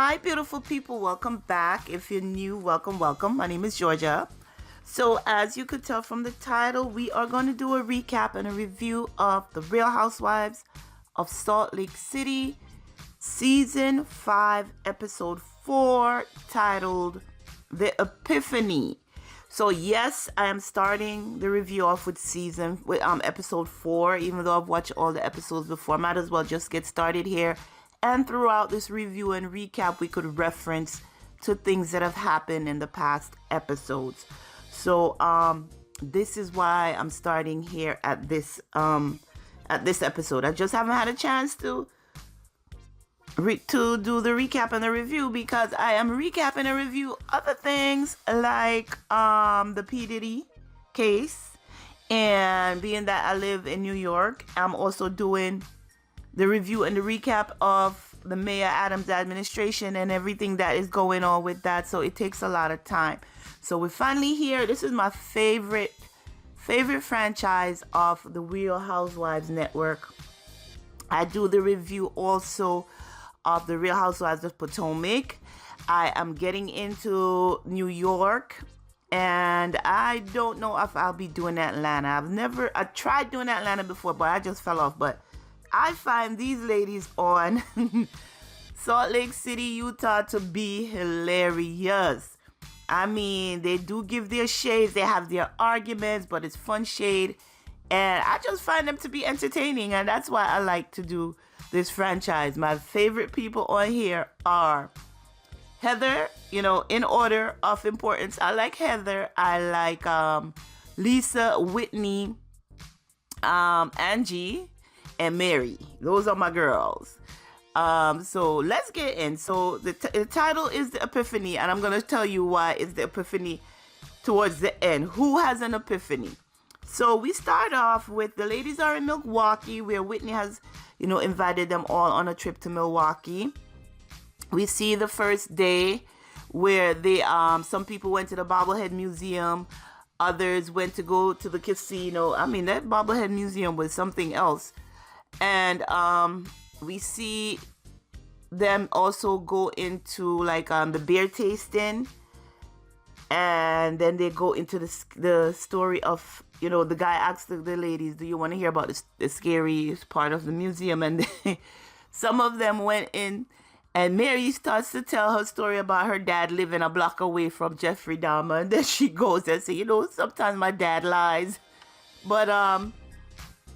Hi, beautiful people. Welcome back. If you're new, welcome, welcome. My name is Georgia. So, as you could tell from the title, we are going to do a recap and a review of The Real Housewives of Salt Lake City, Season 5, Episode 4, titled The Epiphany. So, yes, I am starting the review off with Episode 4, even though I've watched all the episodes before. Might as well just get started here. And throughout this review and recap, we could reference to things that have happened in the past episodes. So this is why I'm starting here at this episode. I just haven't had a chance to do the recap and the review because I am recapping and review other things like the P. Diddy case. And being that I live in New York, I'm also doing the review and the recap of the Mayor Adams administration and everything that is going on with that. So it takes a lot of time. So we're finally here. This is my favorite franchise of the Real Housewives network. I do the review also of the Real Housewives of Potomac. I am getting into New York. And I don't know if I'll be doing Atlanta. I tried doing Atlanta before, but I just fell off. But I find these ladies on Salt Lake City, Utah to be hilarious. I mean, they do give their shades. They have their arguments, but it's fun shade. And I just find them to be entertaining. And that's why I like to do this franchise. My favorite people on here are Heather, in order of importance. I like Heather. I like Lisa, Whitney, Angie, and Mary. Those are my girls. So let's get in. So the title is The Epiphany, and I'm going to tell you why it's the epiphany towards the end. Who has an epiphany? So we start off with the ladies are in Milwaukee, where Whitney has, invited them all on a trip to Milwaukee. We see the first day where they, some people went to the Bobblehead Museum. Others went to go to the casino. I mean, that Bobblehead Museum was something else. And we see them also go into the beer tasting, and then they go into the story of the guy asked the ladies, do you want to hear about the scariest part of the museum? And some of them went in, and Mary starts to tell her story about her dad living a block away from Jeffrey Dahmer, and then she goes and says, sometimes my dad lies, but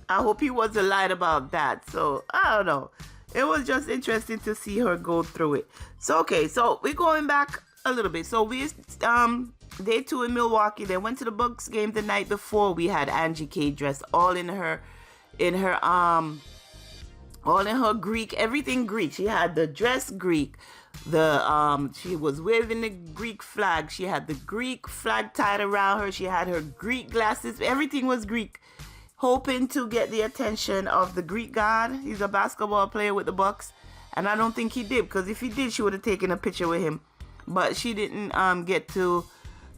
I hope he wasn't lying about that. So, I don't know. It was just interesting to see her go through it. So, okay. So, we're going back a little bit. So, we, day 2 in Milwaukee. They went to the Bucks game the night before. We had Angie K dressed all in her Greek, everything Greek. She had the dress Greek. She was waving the Greek flag. She had the Greek flag tied around her. She had her Greek glasses. Everything was Greek, hoping to get the attention of the Greek god. He's a basketball player with the Bucks, and I don't think he did, because if he did, she would have taken a picture with him. But she didn't get to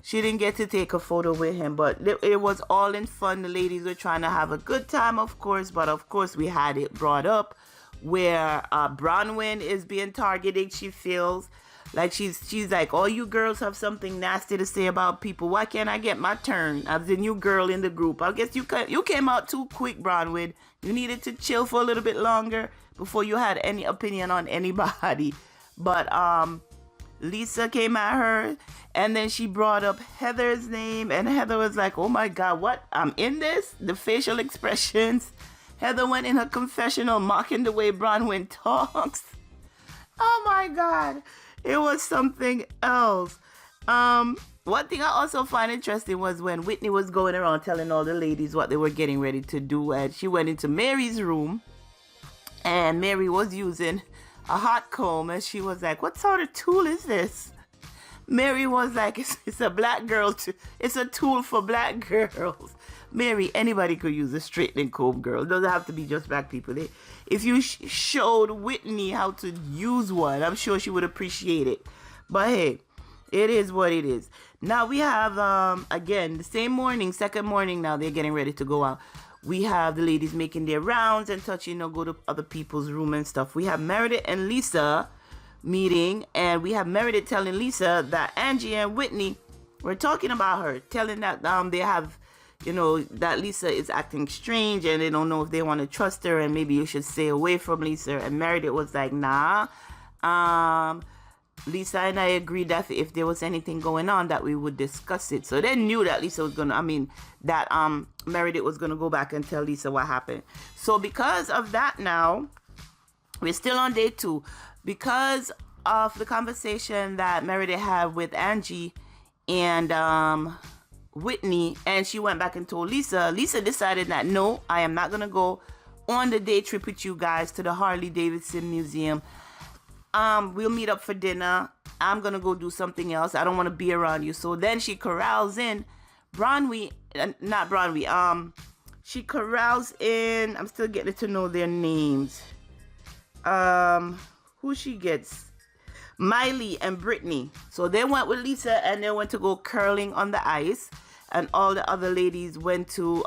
take a photo with him. But it was all in fun. The ladies were trying to have a good time, of course. But of course, we had it brought up where Bronwyn is being targeted. She feels like she's like, all you girls have something nasty to say about people. Why can't I get my turn as the new girl in the group? I guess you came out too quick, Bronwyn. You needed to chill for a little bit longer before you had any opinion on anybody. But Lisa came at her, and then she brought up Heather's name, and Heather was like, oh my God, what? I'm in this? The facial expressions. Heather went in her confessional mocking the way Bronwyn talks. Oh my God. It was something else. One thing I also find interesting was when Whitney was going around telling all the ladies what they were getting ready to do, and she went into Mary's room, and Mary was using a hot comb, and she was like, what sort of tool is this? Mary was like, it's a black girl, it's a tool for black girls. Mary, anybody could use a straightening comb, girl. It doesn't have to be just black people. If you showed Whitney how to use one, I'm sure she would appreciate it. But hey, it is what it is. Now we have, again, the same morning, second morning now, they're getting ready to go out. We have the ladies making their rounds and touching, go to other people's room and stuff. We have Meredith and Lisa meeting, and we have Meredith telling Lisa that Angie and Whitney were talking about her, telling that they have, that Lisa is acting strange and they don't know if they want to trust her and maybe you should stay away from Lisa. And Meredith was like, nah. Lisa and I agreed that if there was anything going on that we would discuss it. So they knew that Lisa was that Meredith was gonna go back and tell Lisa what happened. So because of that, now we're still on day 2. Because of the conversation that Meredith had with Angie and Whitney, and she went back and told Lisa decided that no, I am not gonna go on the day trip with you guys to the Harley Davidson Museum. We'll meet up for dinner. I'm gonna go do something else. I don't want to be around you. So then she corrals in she corrals in, I'm still getting to know their names. Who she gets? Miley and Brittany. So they went with Lisa and they went to go curling on the ice, and all the other ladies went to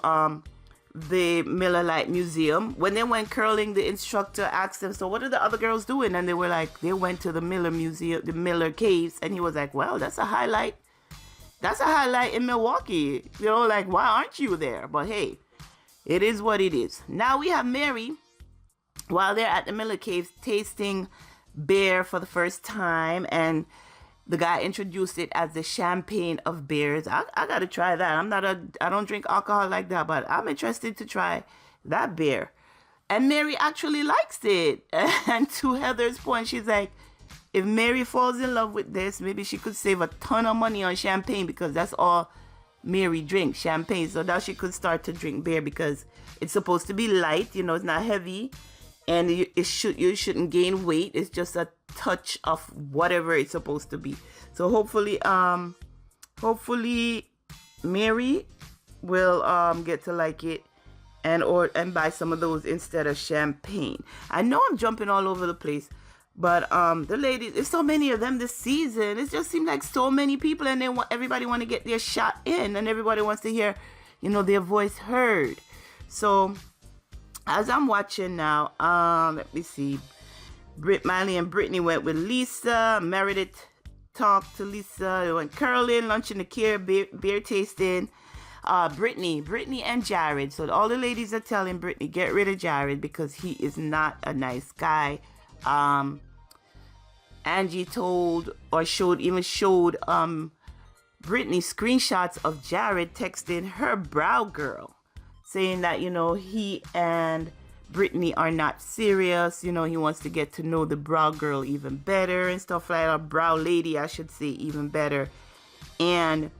the Miller Lite Museum. When they went curling, the instructor asked them, so what are the other girls doing? And they were like, they went to the Miller Museum, the Miller Caves. And he was like, well, that's a highlight in Milwaukee. Like, why aren't you there? But hey, it is what it is. Now we have Mary, while they're at the Miller Caves, tasting beer for the first time, and the guy introduced it as the champagne of beers. I gotta try that. I don't drink alcohol like that, but I'm interested to try that beer. And Mary actually likes it. And to Heather's point, she's like, if Mary falls in love with this, maybe she could save a ton of money on champagne, because that's all Mary drinks, champagne. So now she could start to drink beer, because it's supposed to be light, it's not heavy. And you shouldn't gain weight. It's just a touch of whatever it's supposed to be. So hopefully Mary will get to like it and buy some of those instead of champagne. I know I'm jumping all over the place, but the ladies, there's so many of them this season. It just seems like so many people, and everybody want to get their shot in, and everybody wants to hear, their voice heard. So as I'm watching now, let me see. Miley and Brittany went with Lisa. Meredith talked to Lisa. They went curling, lunch in the care, beer tasting. Brittany and Jared. So all the ladies are telling Brittany, get rid of Jared because he is not a nice guy. Angie showed Brittany screenshots of Jared texting her brow girl, saying that, he and Brittany are not serious. He wants to get to know the brow girl even better and stuff like that. Brow lady, I should say, even better. And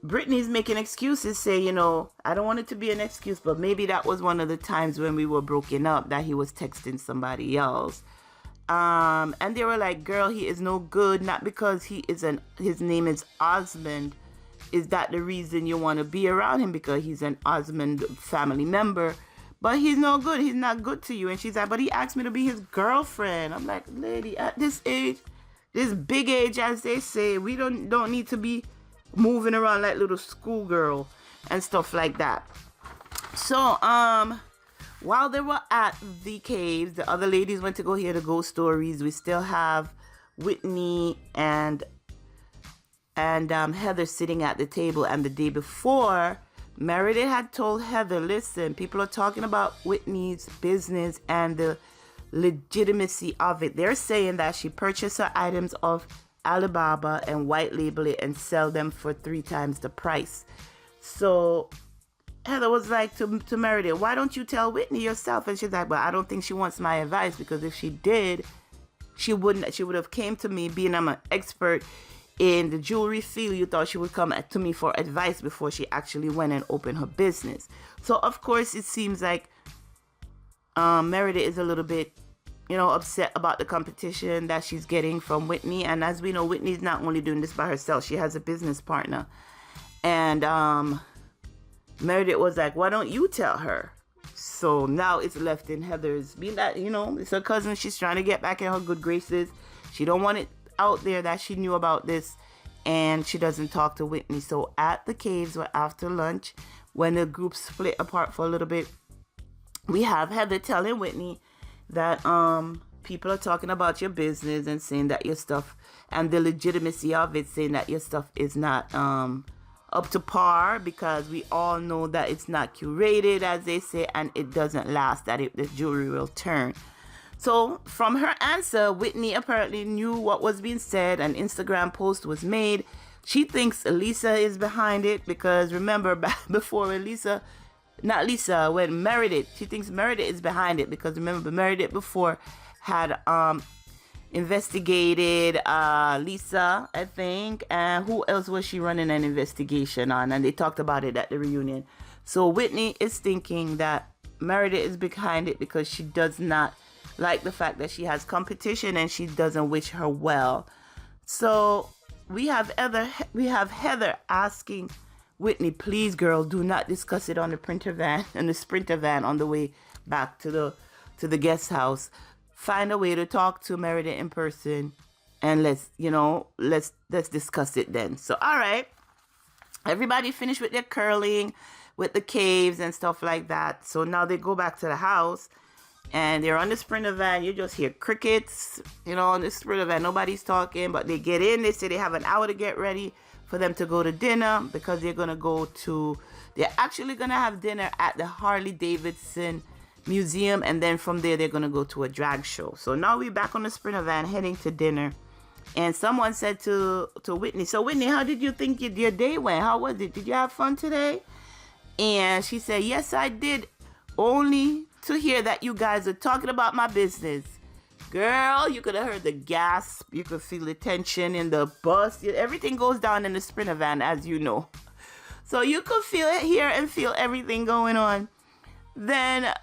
Brittany's making excuses, saying, I don't want it to be an excuse, but maybe that was one of the times when we were broken up that he was texting somebody else. And they were like, girl, he is no good. Not because his name is Osmond. Is that the reason you want to be around him? Because he's an Osmond family member. But he's no good. He's not good to you. And she's like, but he asked me to be his girlfriend. I'm like, lady, at this age, this big age, as they say, we don't need to be moving around like little schoolgirl and stuff like that. So, while they were at the caves, the other ladies went to go hear the ghost stories. We still have Whitney and Heather sitting at the table. And the day before, Meredith had told Heather, listen, people are talking about Whitney's business and the legitimacy of it. They're saying that she purchased her items off Alibaba and white label it and sell them for 3 times the price. So Heather was like to Meredith, why don't you tell Whitney yourself? And she's like, well, I don't think she wants my advice, because if she did, she would have came to me, being I'm an expert in the jewelry field. You thought she would come to me for advice before she actually went and opened her business. So of course it seems like Meredith is a little bit upset about the competition that she's getting from Whitney. And as we know, Whitney's not only doing this by herself, she has a business partner. And Meredith was like, why don't you tell her? So now it's left in Heather's, being that, it's her cousin. She's trying to get back in her good graces. She don't want it out there that she knew about this, and she doesn't talk to Whitney. So at the caves, or after lunch, when the group split apart for a little bit, we have Heather telling Whitney that people are talking about your business and saying that your stuff and the legitimacy of it, saying that your stuff is not up to par, because we all know that it's not curated, as they say, and it doesn't last, that the jewelry will turn. So from her answer, Whitney apparently knew what was being said. An Instagram post was made. She thinks Lisa is behind it, because remember before when Meredith, she thinks Meredith is behind it, because remember Meredith before had investigated Lisa, I think, and who else was she running an investigation on, and they talked about it at the reunion. So Whitney is thinking that Meredith is behind it because she does not like the fact that she has competition and she doesn't wish her well. So we have Heather asking Whitney, please girl, do not discuss it on the sprinter van on the way back to the guest house. Find a way to talk to Meredith in person, and let's discuss it then. So all right, everybody finished with their curling, with the caves and stuff like that. So now they go back to the house. And they're on the sprinter van. You just hear crickets, on the sprinter van. Nobody's talking, but they get in. They say they have an hour to get ready for them to go to dinner, because they're actually going to have dinner at the Harley Davidson Museum. And then from there, they're going to go to a drag show. So now we're back on the sprinter van heading to dinner. And someone said to Whitney, so Whitney, how did you think your day went? How was it? Did you have fun today? And she said, yes, I did. Only to hear that you guys are talking about my business. Girl, you could have heard the gasp. You could feel the tension in the bus. Everything goes down in the sprinter van, as you know. So you could hear and feel everything going on. Then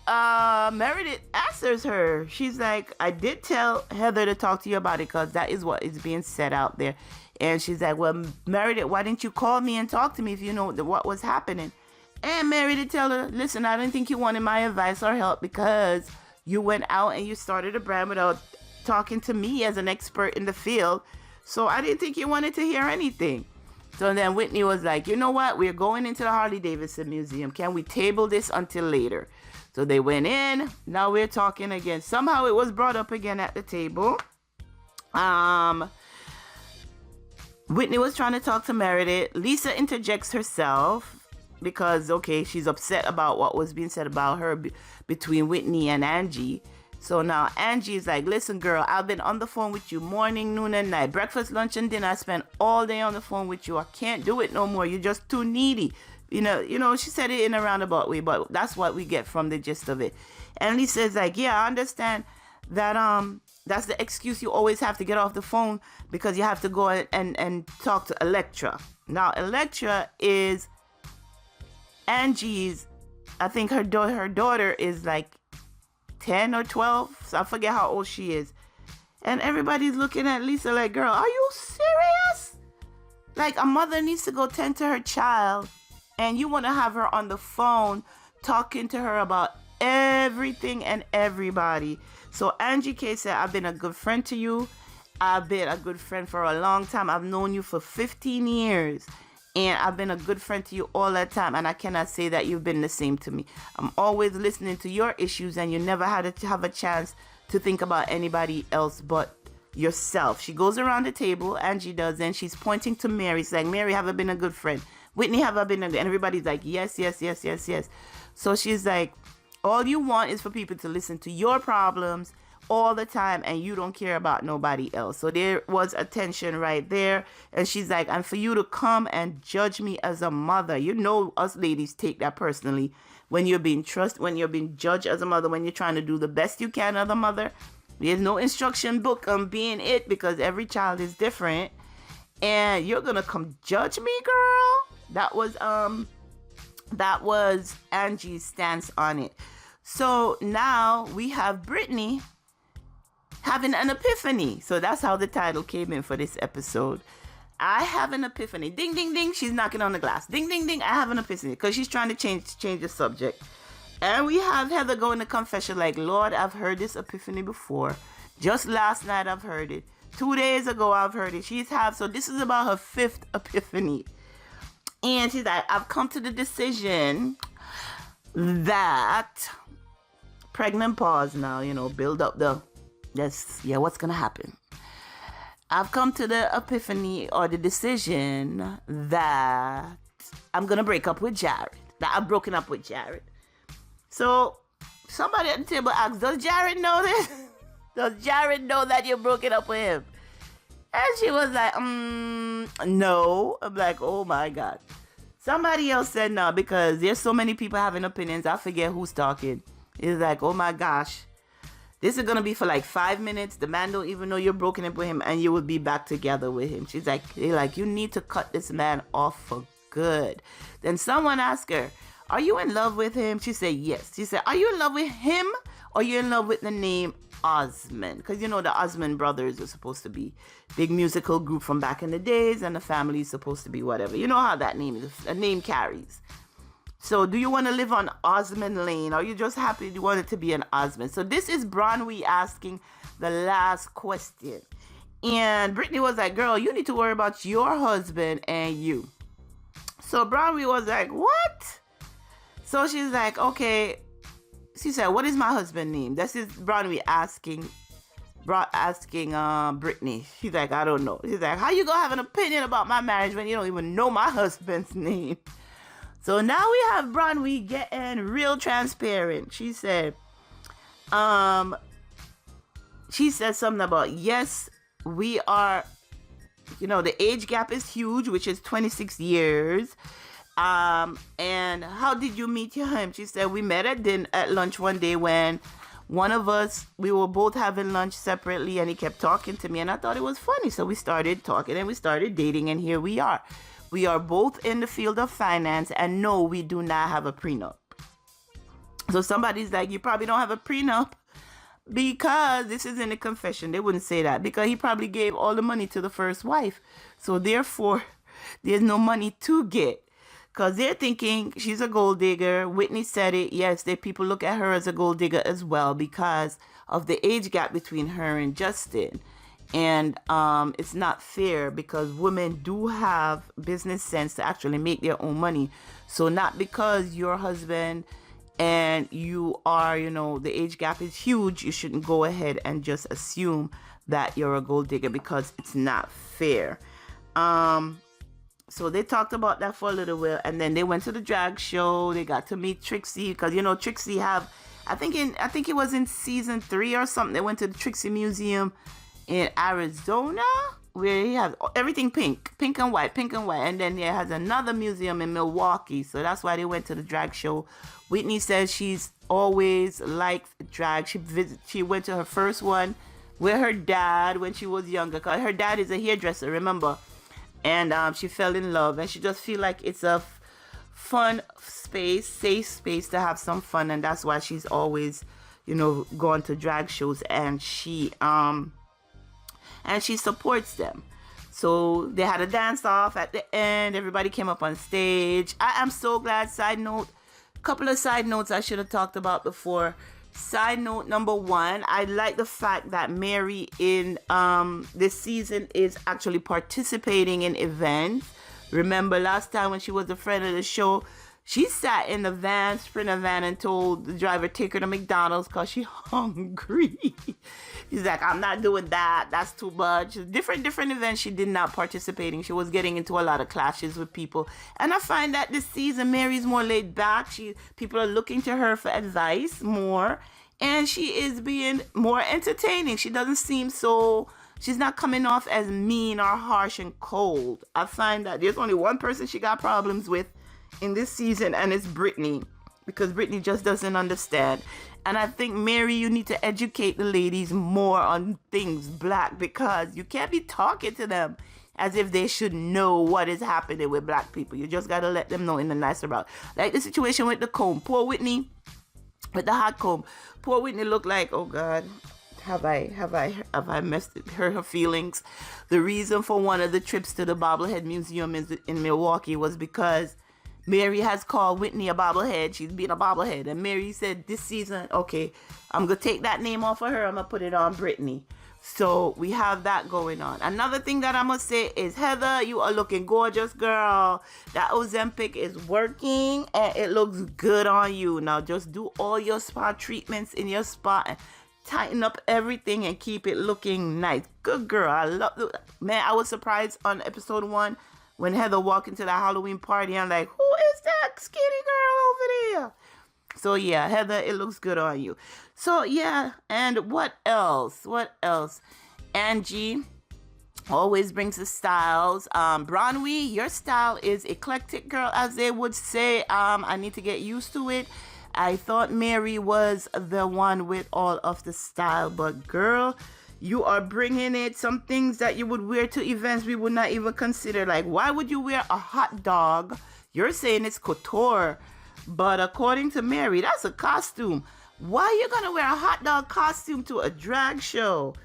Meredith answers her. She's like, I did tell Heather to talk to you about it, because that is what is being said out there. And she's like, well, Meredith, why didn't you call me and talk to me if you know what was happening? And Meredith tell her, listen, I didn't think you wanted my advice or help, because you went out and you started a brand without talking to me as an expert in the field. So I didn't think you wanted to hear anything. So then Whitney was like, you know what? We're going into the Harley Davidson Museum. Can we table this until later? So they went in. Now we're talking again. Somehow it was brought up again at the table. Whitney was trying to talk to Meredith. Lisa interjects herself, because, okay, she's upset about what was being said about her between Whitney and Angie. So now Angie is like, listen, girl, I've been on the phone with you morning, noon, and night. Breakfast, lunch, and dinner. I spent all day on the phone with you. I can't do it no more. You're just too needy. She said it in a roundabout way, but that's what we get from the gist of it. And Lisa's like, yeah, I understand that that's the excuse you always have to get off the phone, because you have to go and talk to Electra. Now, Electra is Angie's, I think her daughter is like 10 or 12. So I forget how old she is. And everybody's looking at Lisa like, girl, are you serious? Like, a mother needs to go tend to her child, and you want to have her on the phone talking to her about everything and everybody. So Angie K said, I've been a good friend to you. I've been a good friend for a long time. I've known you for 15 years. And I've been a good friend to you all that time. And I cannot say that you've been the same to me. I'm always listening to your issues, and you never had to have a chance to think about anybody else but yourself. She goes around the table, Angie does, and she's pointing to Mary. She's like, Mary, have I been a good friend? Whitney, have I been a good? And everybody's like, yes, yes, yes, yes, yes. So she's like, all you want is for people to listen to your problems all the time, and you don't care about nobody else. So there was a tension right there. And she's like, and for you to come and judge me as a mother, us ladies take that personally. When you're being when you're being judged as a mother, when you're trying to do the best you can as a mother, there's no instruction book on being it, because every child is different. And you're gonna come judge me, girl? That was Angie's stance on it. So now we have Brittany having an epiphany. So that's how the title came in for this episode. I have an epiphany. Ding, ding, ding. She's knocking on the glass. Ding, ding, ding. I have an epiphany. Because she's trying to change the subject. And we have Heather going to confession like, Lord, I've heard this epiphany before. Just last night I've heard it. 2 days ago I've heard it. So this is about her 5th epiphany. And she's like, I've come to the decision that pregnant pause now, build up the Yes, yeah, what's gonna happen? I've come to the epiphany or the decision that I'm gonna break up with Jared. That I've broken up with Jared. So somebody at the table asked, does Jared know this? Does Jared know that you're broken up with him? And she was like, no. I'm like, oh my God. Somebody else said no, because there's so many people having opinions. I forget who's talking. It's like, oh my gosh. This is going to be for like 5 minutes. The man don't even know you're broken up with him, and you will be back together with him. She's like, you need to cut this man off for good. Then someone asked her, are you in love with him? She said, yes. She said, are you in love with him, or are you in love with the name Osmond? Because you know the Osmond brothers are supposed to be big musical group from back in the days, and the family is supposed to be whatever. You know how that name is. A name carries. So do you want to live on Osmond Lane? Or are you just happy you want it to be an Osmond? So this is Bronwyn asking the last question. And Brittany was like, girl, you need to worry about your husband and you. So Bronwyn was like, what? So she's like, okay. She said, what is my husband's name? This is Bronwyn asking Brittany. She's like, I don't know. She's like, how you gonna have an opinion about my marriage when you don't even know my husband's name? So now we have Bronwyn getting real transparent. She said something about, yes, we are, the age gap is huge, which is 26 years. And how did you meet him? She said, we met at lunch one day when one of us, we were both having lunch separately, and he kept talking to me, and I thought it was funny. So we started talking and we started dating, and here we are. We are both in the field of finance, and no, we do not have a prenup. So somebody's like, you probably don't have a prenup because this is in the confession. They wouldn't say that because he probably gave all the money to the first wife. So therefore, there's no money to get. Because they're thinking she's a gold digger. Whitney said it. Yes, people look at her as a gold digger as well because of the age gap between her and Justin. And it's not fair because women do have business sense to actually make their own money. So not because your husband and you are, the age gap is huge, you shouldn't go ahead and just assume that you're a gold digger because it's not fair. So they talked about that for a little while, and then they went to the drag show. They got to meet Trixie because Trixie I think it was in season 3 or something. They went to the Trixie Museum in Arizona where he has everything pink and white, and then he has another museum in Milwaukee. So that's why they went to the drag show. Whitney says she's always liked drag. She went to her first one with her dad when she was younger because her dad is a hairdresser, remember? And she fell in love, and she just feel like it's a fun space, safe space to have some fun, and that's why she's always, gone to drag shows, and she supports them. So they had a dance off at the end. Everybody came up on stage. I am so glad. Side note, couple of side notes I should have talked about before. Side note number 1, I like the fact that Mary in this season is actually participating in events. Remember last time when she was a friend of the show, she sat in the van, Sprinter van, and told the driver take her to McDonald's because she's hungry. She's like, I'm not doing that. That's too much. Different events she did not participate in. She was getting into a lot of clashes with people. And I find that this season, Mary's more laid back. People are looking to her for advice more. And she is being more entertaining. She doesn't seem so... She's not coming off as mean or harsh and cold. I find that there's only one person she got problems with in this season, and it's Brittany, because Brittany just doesn't understand. And I think, Mary, you need to educate the ladies more on things black, because you can't be talking to them as if they should know what is happening with black people. You just got to let them know in a nicer route. Like the situation with the comb. Poor Whitney with the hot comb. Poor Whitney looked like, oh God, have I messed her feelings? The reason for one of the trips to the Bobblehead Museum in Milwaukee was because Mary has called Whitney a bobblehead. She's been a bobblehead. And Mary said this season, okay, I'm going to take that name off of her. I'm going to put it on Brittany. So we have that going on. Another thing that I must say is, Heather, you are looking gorgeous, girl. That Ozempic is working and it looks good on you. Now just do all your spa treatments in your spa and tighten up everything and keep it looking nice. Good girl. I love the man. I was surprised on episode 1 when Heather walked into the Halloween party. I'm like, who is that skinny girl over there? So yeah, Heather, it looks good on you. So yeah, and what else? What else? Angie always brings the styles. Bronwyn, your style is eclectic, girl, as they would say. I need to get used to it. I thought Mary was the one with all of the style, but girl, you are bringing it. Some things that you would wear to events we would not even consider. Like, why would you wear a hot dog? You're saying it's couture, but according to Mary, that's a costume. Why are you gonna wear a hot dog costume to a drag show?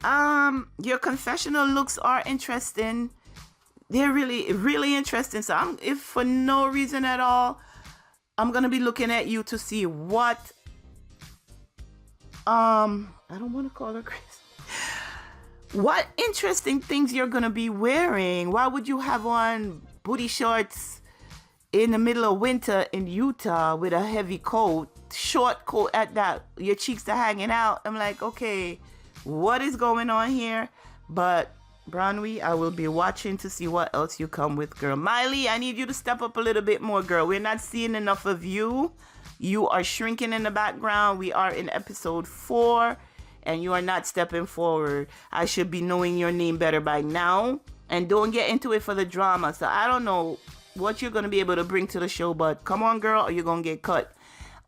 Your confessional looks are interesting. They're really, really interesting. So if for no reason at all, I'm gonna be looking at you to see what I don't want to call her crazy. What interesting things you're gonna be wearing. Why would you have on booty shorts in the middle of winter in Utah with a heavy coat, short coat at that? Your cheeks are hanging out. I'm like, okay, what is going on here? But Bronwyn, I will be watching to see what else you come with, girl. Miley, I need you to step up a little bit more, girl. We're not seeing enough of you. You are shrinking in the background. We are in episode 4, and you are not stepping forward. I should be knowing your name better by now. And don't get into it for the drama. So I don't know what you're going to be able to bring to the show, but come on, girl, or you're going to get cut.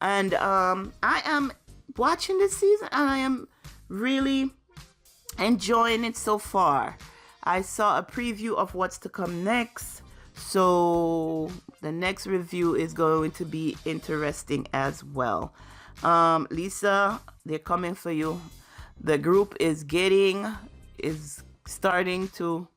And I am watching this season, and I am really enjoying it so far. I saw a preview of what's to come next, so the next review is going to be interesting as well. Lisa, they're coming for you. The group is starting to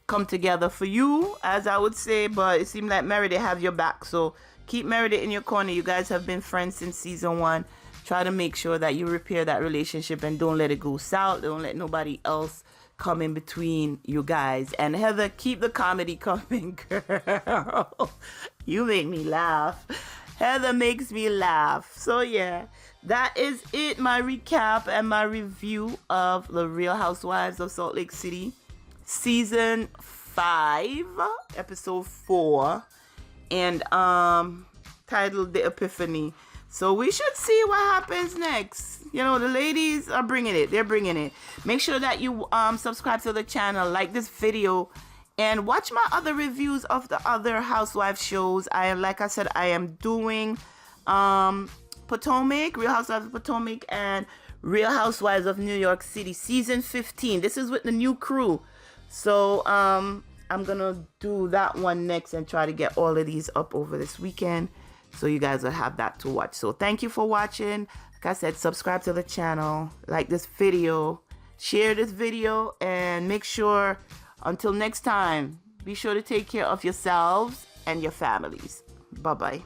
come together for you, as I would say, but it seemed like Meredith have your back, so keep Meredith in your corner. You guys have been friends since season 1. Try to make sure that you repair that relationship and don't let it go south. Don't let nobody else come in between you guys. And Heather, keep the comedy coming, girl. You make me laugh. Heather makes me laugh. So yeah, that is it. My recap and my review of The Real Housewives of Salt Lake City, season 5, episode 4, and titled The Epiphany. So we should see what happens next. You know, the ladies are bringing it. They're bringing it. Make sure that you subscribe to the channel, like this video, and watch my other reviews of the other Housewives shows. Like I said, I am doing Potomac, Real Housewives of Potomac, and Real Housewives of New York City, season 15. This is with the new crew. So I'm gonna do that one next and try to get all of these up over this weekend, so you guys will have that to watch. So thank you for watching. Like I said, subscribe to the channel, like this video, share this video, and make sure, until next time, be sure to take care of yourselves and your families. Bye-bye.